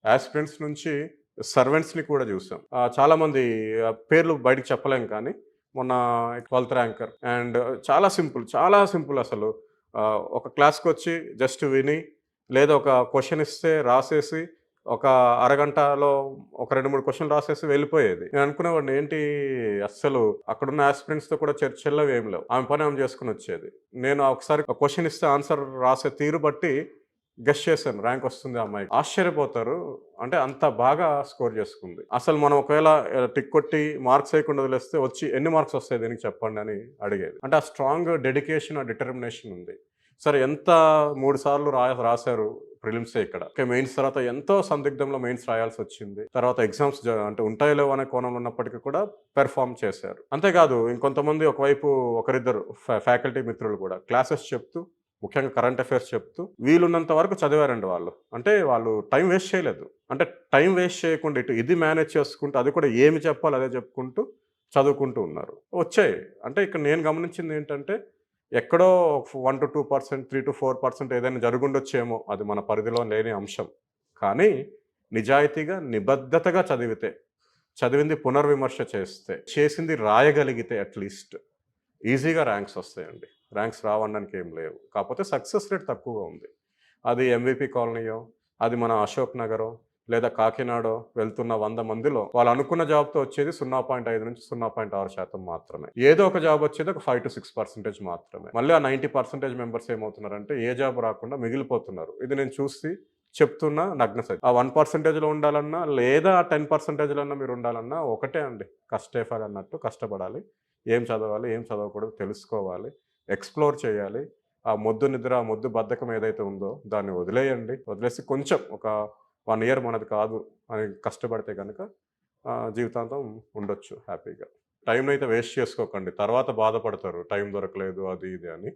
Aspirants నుంచి సర్వెంట్స్‌ని కూడా చూసాం. చాలామంది పేర్లు బయటకి చెప్పలేం కానీ, మొన్న 12థ్ ర్యాంకర్ అండ్ చాలా సింపుల్ అసలు. ఒక క్లాస్‌కొచ్చి జస్ట్ విని, లేదా ఒక క్వెషన్ ఇస్తే రాసేసి, ఒక అరగంటలో ఒక 2, 3 క్వెషన్‌లు రాసేసి వెళ్ళిపోయేది. నేను అనుకునేవాడిని ఏంటి అస్సలు అక్కడున్న యాస్పిరెంట్స్‌తో కూడా చర్చలు ఏమి లేవు. ఆమె పని ఆమె చేసుకొనొచ్చేది. నేను ఒకసారి ఒక క్వెషన్ ఇస్తే ఆన్సర్ రాసే తీరు బట్టి గెస్ చేశాను ర్యాంక్ వస్తుంది ఆ అమ్మాయికి. ఆశ్చర్యపోతారు. అంటే అంత బాగా స్కోర్ చేసుకుంది. అసలు మనం ఒకవేళ టిక్ కొట్టి మార్క్స్ ఏయకుండా వదిలేస్తే వచ్చి ఎన్ని మార్క్స్ వస్తాయి దీనికి చెప్పండి అని అడిగేది. అంటే ఆ స్ట్రాంగ్ డెడికేషన్, ఆ డిటర్మినేషన్ ఉంది. సరే ఎంత 3 సార్లు రాసారు ప్రిలిమ్సే ఇక్కడ. ఓకే. మెయిన్స్ తర్వాత ఎంతో సందిగ్ధంలో మెయిన్స్ రాయాల్సొచ్చింది. తర్వాత ఎగ్జామ్స్ అంటే ఉంటాయో లేవో అనే కోణంలో ఉన్నప్పటికీ కూడా పెర్ఫార్మ్ చేశారు. అంతేకాదు ఇంకొంతమంది ఒకవైపు ఒకరిద్దరు ఫ్యాకల్టీ మిత్రులు కూడా క్లాసెస్ చెప్తూ, ముఖ్యంగా కరెంట్ అఫైర్స్ చెప్తూ వీలున్నంత వరకు చదివారండి వాళ్ళు. అంటే వాళ్ళు టైం వేస్ట్ చేయలేదు. అంటే టైం వేస్ట్ చేయకుండా ఇటు ఇది మేనేజ్ చేసుకుంటూ, అది కూడా ఏమి చెప్పాలో అదే చెప్పుకుంటూ చదువుకుంటూ ఉన్నారు. వచ్చాయి. అంటే ఇక్కడ నేను గమనించిందేంటంటే, ఎక్కడో 1-2%, 3-4% ఏదైనా జరుగుండొచ్చేమో. అది మన పరిధిలో లేని అంశం. కానీ నిజాయితీగా, నిబద్ధతగా చదివితే, చదివింది పునర్విమర్శ చేస్తే, చేసింది రాయగలిగితే అట్‌లీస్ట్ ఈజీగా ర్యాంక్స్ వస్తాయండి. ర్యాంక్స్ రావనడానికి ఏం లేవు. కాకపోతే సక్సెస్ రేట్ తక్కువగా ఉంది. అది ఎంవీపీ కాలనీయో, అది మన అశోక్ నగరో, లేదా కాకినాడో వెళ్తున్న 100 మందిలో వాళ్ళు అనుకున్న జాబ్‌తో వచ్చేది 0.5-0.6% మాత్రమే. ఏదో ఒక జాబ్ వచ్చేది ఒక 5-6% మాత్రమే. మళ్ళీ ఆ 90% మెంబర్స్ ఏమవుతున్నారంటే ఏ జాబ్ రాకుండా మిగిలిపోతున్నారు. ఇది నేను చూసి చెప్తున్న నగ్న సత్యం. ఆ 1%లో ఉండాలన్నా, లేదా ఆ 10%లన్నా మీరుండాలన్నా ఒకటే అండి. కష్టే ఫలన్నట్టు కష్టపడాలి. ఏం చదవాలి, ఏం చదవకూడదో తెలుసుకోవాలి. ఎక్స్‌ప్లోర్ చేయాలి. ఆ మొద్దు నిద్ర, ఆ మొద్దు బద్ధకం ఏదైతే ఉందో దాన్ని వదిలేయండి. వదిలేసి కొంచెం ఒక 1 ఇయర్ మనది కాదు అని కష్టపడితే గనక జీవితాంతం ఉండొచ్చు హ్యాపీగా. టైమ్‌నయితే వేస్ట్ చేసుకోకండి. తర్వాత బాధపడతారు టైం దొరకలేదు అది ఇది అని.